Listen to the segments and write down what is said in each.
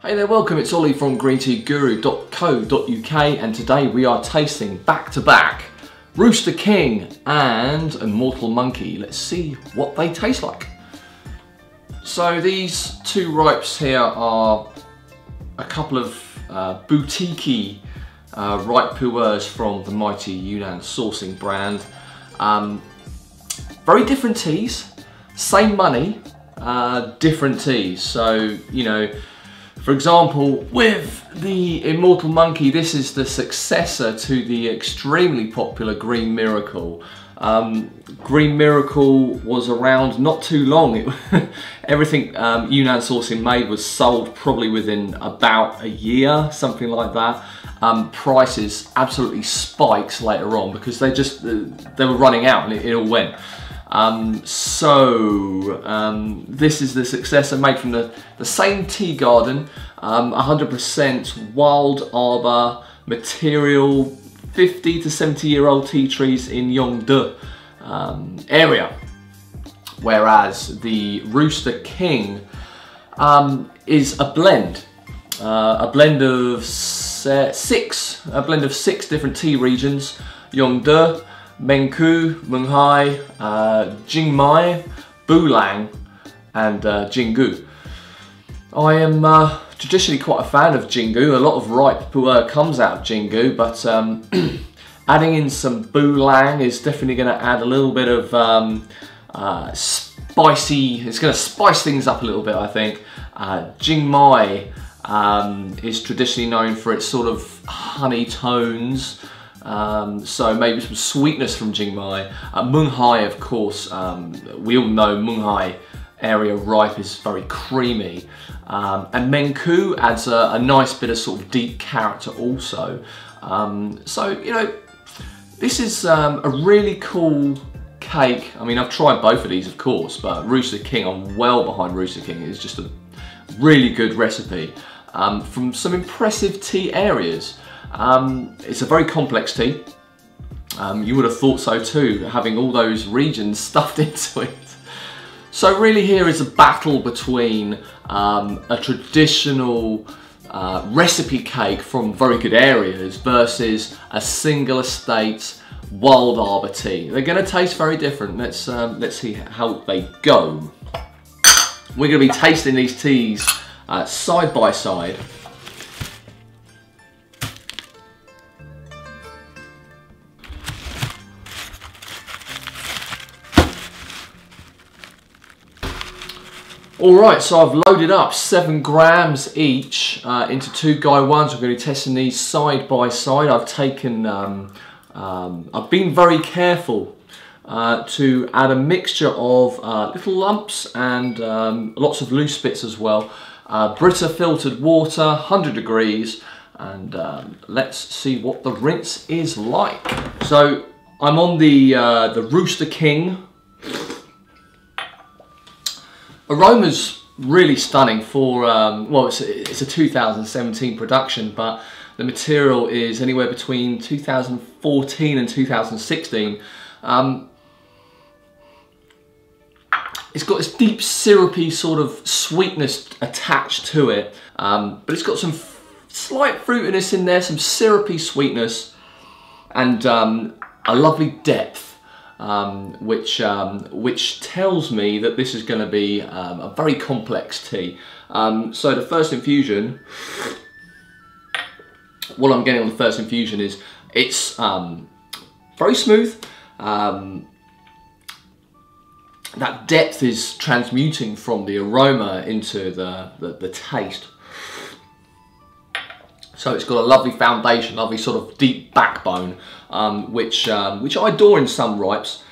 Hey there, welcome. It's Ollie from greenteaguru.co.uk and today we are tasting back to back Rooster King and Immortal Monkey. Let's see what they taste like. So these two ripes here are a couple of boutique-y ripe puers from the mighty Yunnan Sourcing brand. Very different teas, same money, different teas. So, you know, for example, with the Immortal Monkey, this is the successor to the extremely popular Green Miracle. Green Miracle was around not too long. Everything Yunnan Sourcing made was sold probably within about a year, something like that. Prices absolutely spikes later on because they were running out and it all went. This is the successor made from the same tea garden, 100% wild arbor material, 50 to 70-year-old tea trees in Yunnan area. Whereas the Rooster King is a blend of six different tea regions: Yunnan, Mengku, Munghai, Jingmai, Bulang, and Jinggu. I am traditionally quite a fan of Jinggu. A lot of ripe puer comes out of Jinggu, but adding in some Bulang is definitely going to add a little bit of spicy. It's going to spice things up a little bit, I think. Jingmai is traditionally known for its sort of honey tones. So maybe some sweetness from Jingmai. Munghai, of course, we all know Munghai area ripe is very creamy. And Mengku adds a nice bit of sort of deep character also. So, you know, this is a really cool cake. I mean, I've tried both of these, of course, but Rooster King, I'm well behind Rooster King. It's just a really good recipe from some impressive tea areas. It's a very complex tea. You would have thought so too, having all those regions stuffed into it. So really here is a battle between a traditional recipe cake from very good areas versus a single estate wild arbor tea. They're going to taste very different. Let's see how they go. We're going to be tasting these teas side by side. Alright, so I've loaded up 7 grams each into 2 Guy 1s. I'm going to be testing these side by side. I've taken, I've been very careful to add a mixture of little lumps and lots of loose bits as well. Brita filtered water, 100 degrees, and let's see what the rinse is like. So I'm on the Rooster King. Aroma's really stunning for, well, it's a 2017 production, but the material is anywhere between 2014 and 2016. It's got this deep syrupy sort of sweetness attached to it, but it's got some slight fruitiness in there, some syrupy sweetness, and a lovely depth. Which tells me that this is going to be a very complex tea. So the first infusion, what I'm getting on the first infusion is it's very smooth. That depth is transmuting from the aroma into the taste. So it's got a lovely foundation, lovely sort of deep backbone, which I adore in some ripes.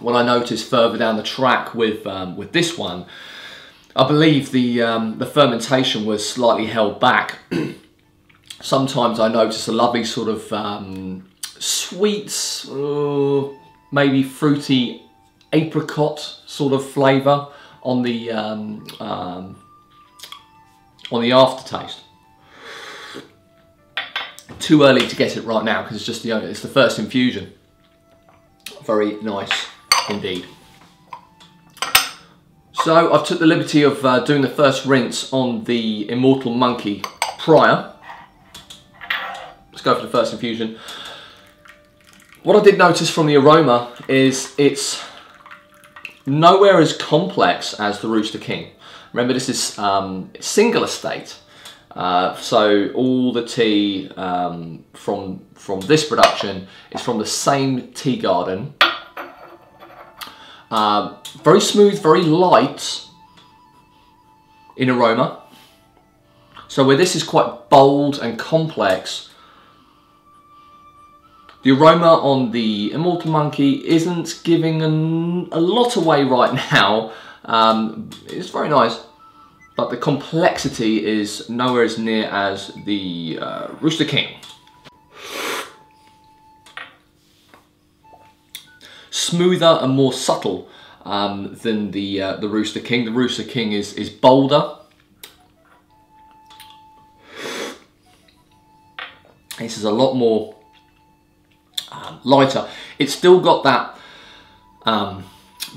What I noticed further down the track with this one, I believe the fermentation was slightly held back. Sometimes I notice a lovely sort of sweet, maybe fruity apricot sort of flavour on the aftertaste. Too early to get it right now because it's just it's the first infusion. Very nice indeed. So I've took the liberty of doing the first rinse on the Immortal Monkey prior. Let's go for the first infusion. What I did notice from the aroma is it's nowhere as complex as the Rooster King. Remember, this is single estate, so all the tea from this production is from the same tea garden. Very smooth, very light in aroma. So where this is quite bold and complex, the aroma on the Immortal Monkey isn't giving a lot away right now. It's very nice, but the complexity is nowhere as near as the Rooster King. Smoother and more subtle than the Rooster King. The Rooster King is bolder. This is a lot more lighter. It's still got that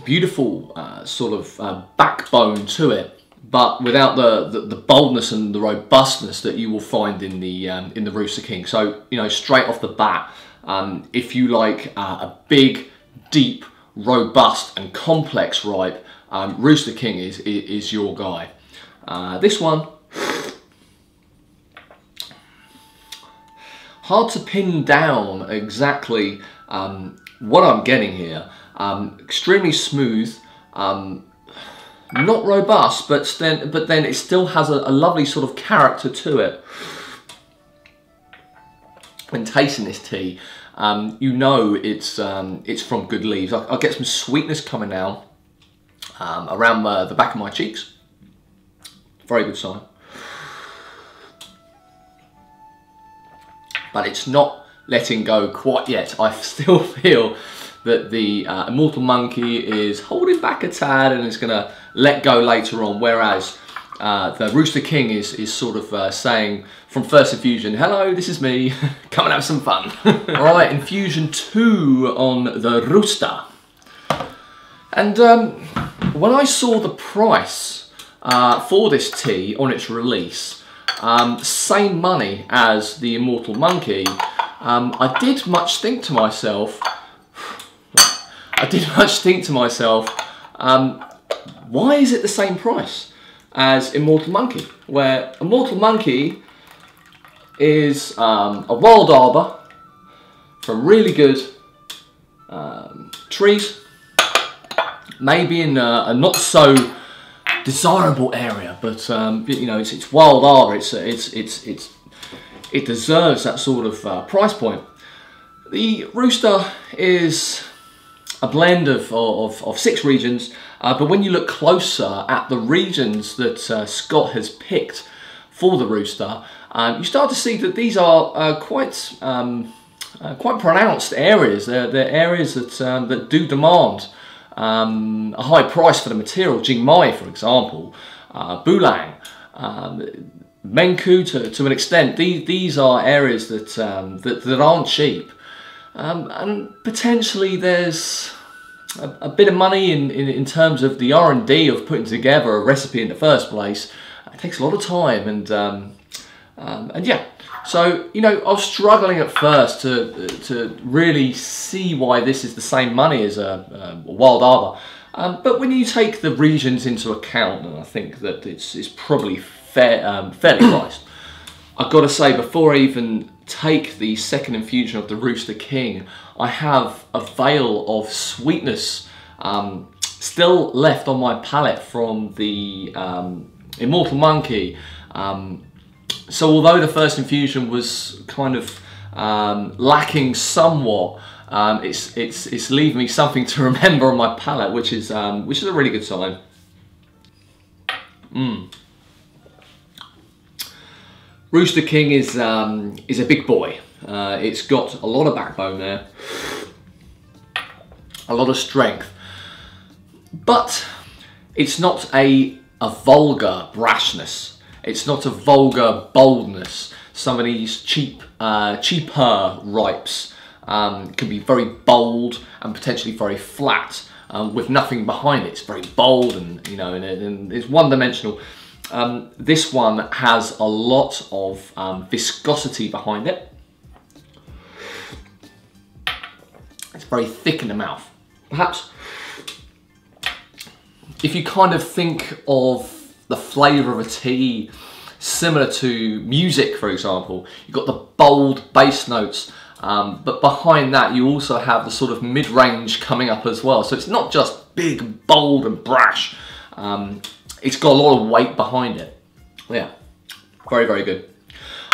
beautiful sort of backbone to it, but without the boldness and the robustness that you will find in the Rooster King. So, you know, straight off the bat, if you like a big, deep, robust and complex ripe, Rooster King is your guy. This one, hard to pin down exactly what I'm getting here. Extremely smooth, not robust, but then it still has a lovely sort of character to it. When tasting this tea, you know it's from good leaves. I'll get some sweetness coming down around the back of my cheeks. Very good sign. But it's not letting go quite yet. I still feel that the Immortal Monkey is holding back a tad and is going to let go later on, whereas the Rooster King is sort of saying from first infusion, hello, this is me, come and have some fun. Alright, infusion 2 on the Rooster. And when I saw the price for this tea on its release, same money as the Immortal Monkey, I did much think to myself, why is it the same price as Immortal Monkey? Where Immortal Monkey is a wild arbor from really good trees, maybe in a not so desirable area, but you know, it's wild arbor. It deserves that sort of price point. The Rooster is a blend of 6 regions, but when you look closer at the regions that Scott has picked for the Rooster, you start to see that these are quite pronounced areas. They're areas that do demand a high price for the material. Jingmai, for example, Bulang, Menku to an extent. These are areas that aren't cheap, and potentially there's a bit of money in terms of the R&D of putting together a recipe in the first place. It takes a lot of time, and yeah. So, you know, I was struggling at first to really see why this is the same money as a wild arbor. But when you take the regions into account, and I think that it's probably fairly priced. I've got to say, before I even take the second infusion of the Rooster King, I have a veil of sweetness still left on my palate from the Immortal Monkey. So although the first infusion was kind of lacking somewhat, it's leaving me something to remember on my palate, which is a really good sign. Rooster King is a big boy. It's got a lot of backbone there, a lot of strength, but it's not a vulgar brashness. It's not a vulgar boldness. Some of these cheaper ripes can be very bold and potentially very flat. with nothing behind it. It's very bold and, you know, and it's one-dimensional. This one has a lot of viscosity behind it. It's very thick in the mouth. Perhaps if you kind of think of the flavour of a tea similar to music, for example, you've got the bold bass notes, but behind that you also have the sort of mid-range coming up as well. So it's not just big, bold and brash. It's got a lot of weight behind it. Yeah, very, very good.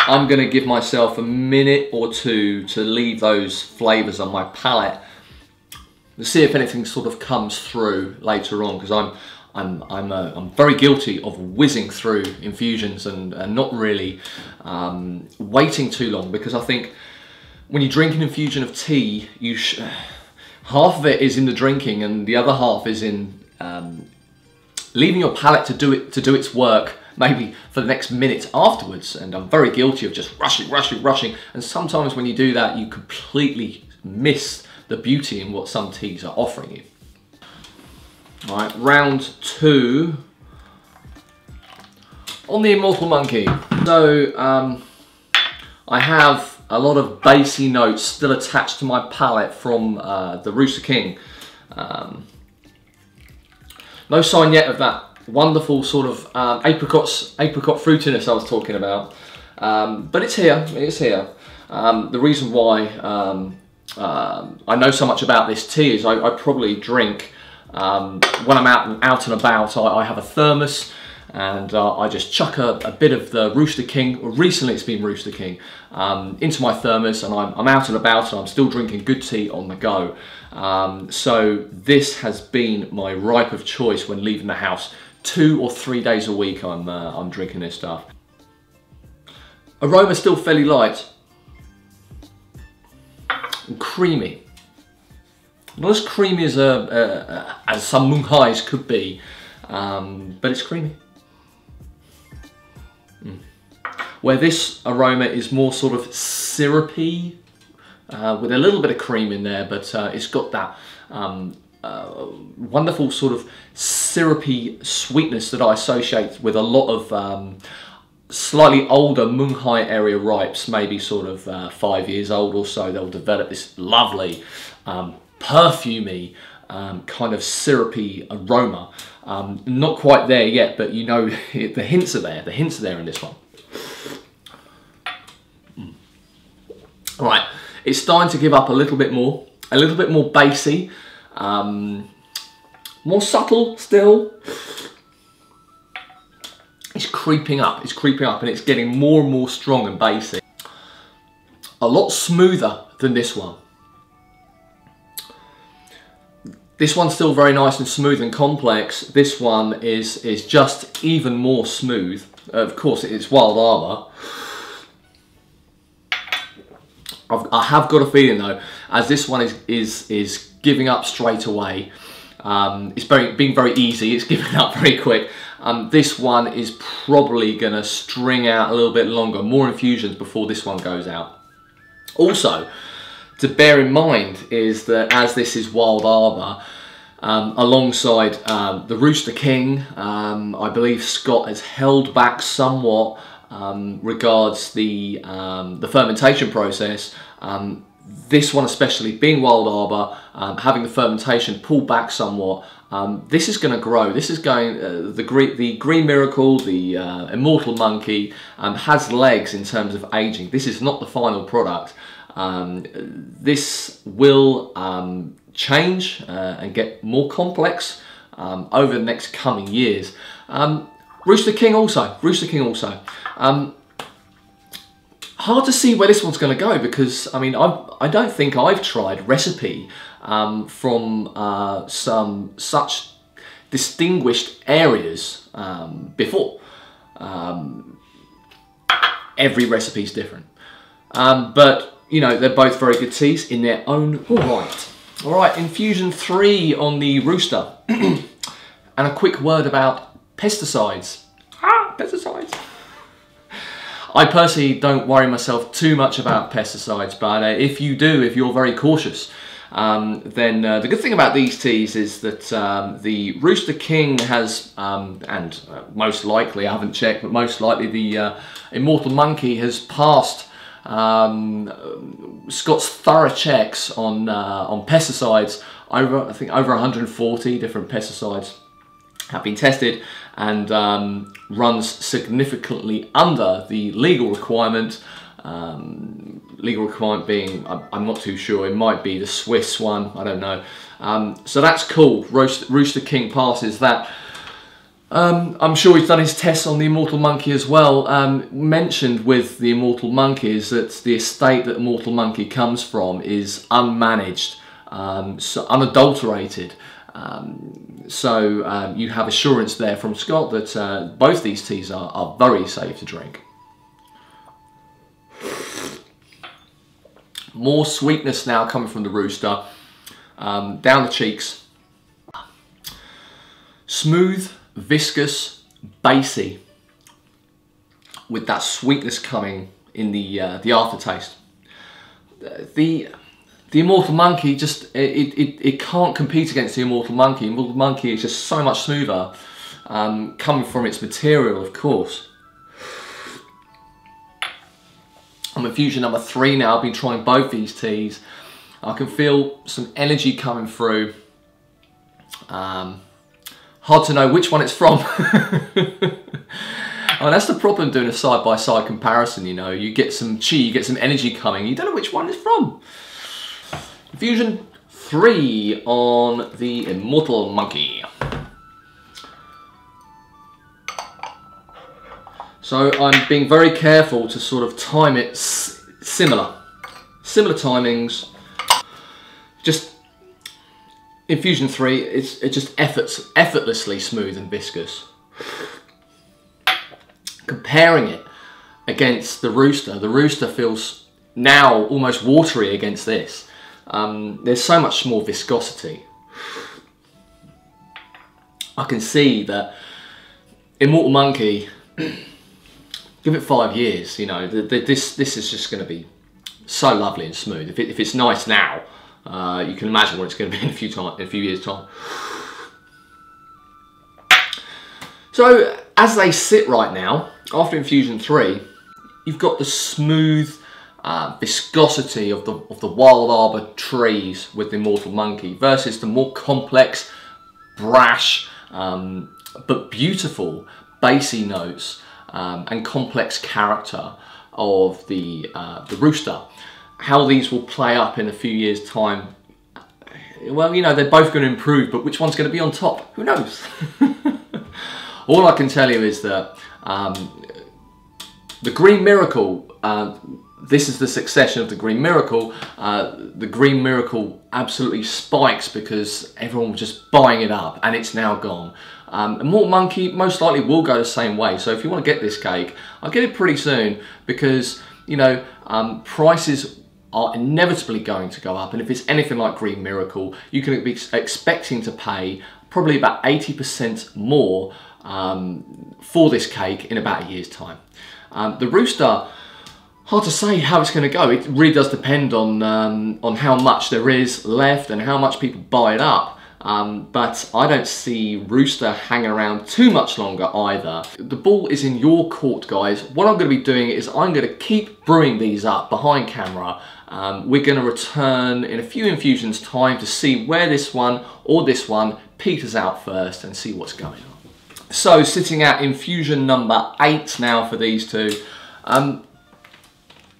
I'm going to give myself a minute or two to leave those flavours on my palate to see if anything sort of comes through later on, because I'm very guilty of whizzing through infusions and not really waiting too long, because I think when you drink an infusion of tea, half of it is in the drinking and the other half is in leaving your palate to do its work, maybe for the next minute afterwards. And I'm very guilty of just rushing. And sometimes when you do that, you completely miss the beauty in what some teas are offering you. All right, round 2 on the Immortal Monkey. So I have a lot of bassy notes still attached to my palate from the Rooster King. No sign yet of that wonderful sort of apricot fruitiness I was talking about, but it's here. The reason why I know so much about this tea is I probably drink when I'm out and about. I have a thermos and I just chuck a bit of the Rooster King. Recently it's been Rooster King into my thermos, and I'm out and about and I'm still drinking good tea on the go. So this has been my ripe of choice when leaving the house. 2 or 3 days a week I'm drinking this stuff. Aroma still fairly light and creamy. Not as creamy as some Mung Hais could be, but it's creamy. Where this aroma is more sort of syrupy, with a little bit of cream in there, but it's got that wonderful sort of syrupy sweetness that I associate with a lot of slightly older Mung Hai area ripes, maybe sort of 5 years old or so. They'll develop this lovely perfumey kind of syrupy aroma. Not quite there yet, but you know the hints are there. The hints are there in this one. All right, it's starting to give up a little bit more bassy, more subtle still. It's creeping up, and it's getting more and more strong and bassy. A lot smoother than this one. This one's still very nice and smooth and complex. This one is just even more smooth. Of course, it's Wild Arbor. I have got a feeling though, as this one is giving up straight away. It's being very easy. It's giving up very quick. This one is probably going to string out a little bit longer, more infusions before this one goes out. Also, to bear in mind is that as this is Wild Arbor, alongside the Rooster King, I believe Scott has held back somewhat regards the fermentation process. This one especially, being Wild Arbor, having the fermentation pulled back somewhat, this is going to grow. This is going, the Green Miracle, the Immortal Monkey, has legs in terms of aging. This is not the final product. This will change and get more complex over the next coming years. Rooster King also. Hard to see where this one's going to go, because I mean I don't think I've tried recipe from some such distinguished areas before. Every recipe's different, but you know, they're both very good teas in their own right. All right, infusion 3 on the Rooster, and a quick word about pesticides. Pesticides. I personally don't worry myself too much about pesticides, but if you do, if you're very cautious, then the good thing about these teas is that the Rooster King has, and most likely, I haven't checked, but most likely the Immortal Monkey has passed Scott's thorough checks on pesticides. I think over 140 different pesticides have been tested, and runs significantly under the legal requirement. Legal requirement being, I'm not too sure, it might be the Swiss one, I don't know. So that's cool. Rooster King passes that. I'm sure he's done his tests on the Immortal Monkey as well. Mentioned with the Immortal Monkey is that the estate that Immortal Monkey comes from is unmanaged, so unadulterated. So you have assurance there from Scott that both these teas are very safe to drink. More sweetness now coming from the Rooster, down the cheeks. Smooth, viscous, bassy, with that sweetness coming in the aftertaste. The Immortal Monkey just, it can't compete against the Immortal Monkey. Immortal Monkey is just so much smoother, coming from its material, of course. I'm infusion number 3 now. I've been trying both these teas. I can feel some energy coming through. Hard to know which one it's from. Oh, that's the problem doing a side-by-side comparison, you know. You get some chi, you get some energy coming, you don't know which one it's from. Infusion 3 on the Immortal Monkey. So I'm being very careful to sort of time it similar timings. Just infusion 3, it's just effortlessly smooth and viscous. Comparing it against the Rooster feels now almost watery against this. There's so much more viscosity. I can see that Immortal Monkey, give it 5 years, you know, this is just going to be so lovely and smooth. If it's nice now, you can imagine what it's going to be in a few years' time. So as they sit right now, after infusion 3, you've got the smooth viscosity of the Wild Arbor trees with the Immortal Monkey versus the more complex, brash, but beautiful bassy notes and complex character of the Rooster. How these will play up in a few years' time, well, you know, they're both going to improve, but which one's going to be on top? Who knows? All I can tell you is that the Green Miracle, this is the succession of the Green Miracle. The Green Miracle absolutely spikes because everyone was just buying it up, and it's now gone. Immortal Monkey most likely will go the same way. So if you want to get this cake, I'll get it pretty soon because, you know, prices are inevitably going to go up, and if it's anything like Green Miracle, you can be expecting to pay probably about 80% more for this cake in about a year's time. The Rooster, hard to say how it's going to go. It really does depend on how much there is left and how much people buy it up. But I don't see Rooster hanging around too much longer either. The ball is in your court, guys. What I'm going to be doing is I'm going to keep brewing these up behind camera. We're going to return in a few infusions time to see where this one or this one peters out first and see what's going on. So sitting at infusion number 8 now for these two. I'm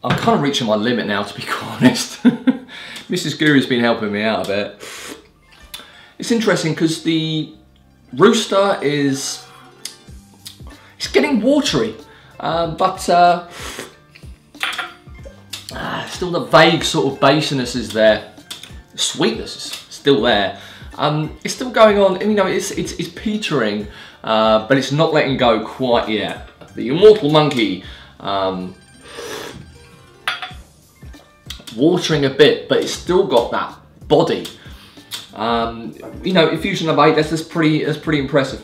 kind of reaching my limit now, to be quite honest. Mrs. Guru's been helping me out a bit. It's interesting because the Rooster is, it's getting watery, but still the vague sort of basiness is there. The sweetness is still there. It's still going on, you know, it's petering, but it's not letting go quite yet. The Immortal Monkey, watering a bit, but it's still got that body. You know, infusion number 8, that's pretty impressive.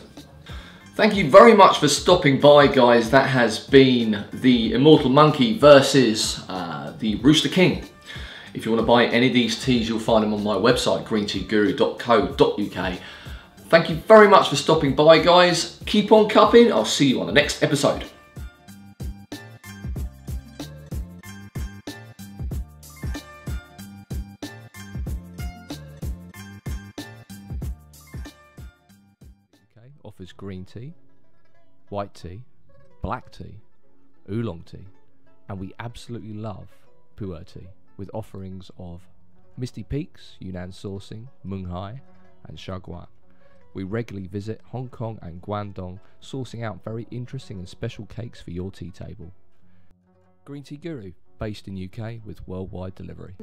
Thank you very much for stopping by, guys. That has been the Immortal Monkey versus the Rooster King. If you want to buy any of these teas, you'll find them on my website, greenteaguru.co.uk. Thank you very much for stopping by, guys. Keep on cupping. I'll see you on the next episode. Okay, offers green tea, white tea, black tea, oolong tea, and we absolutely love pu'er tea, with offerings of Misty Peaks, Yunnan Sourcing, Mung Hai, and Shaguan. We regularly visit Hong Kong and Guangdong, sourcing out very interesting and special cakes for your tea table. Green Tea Guru, based in UK with worldwide delivery.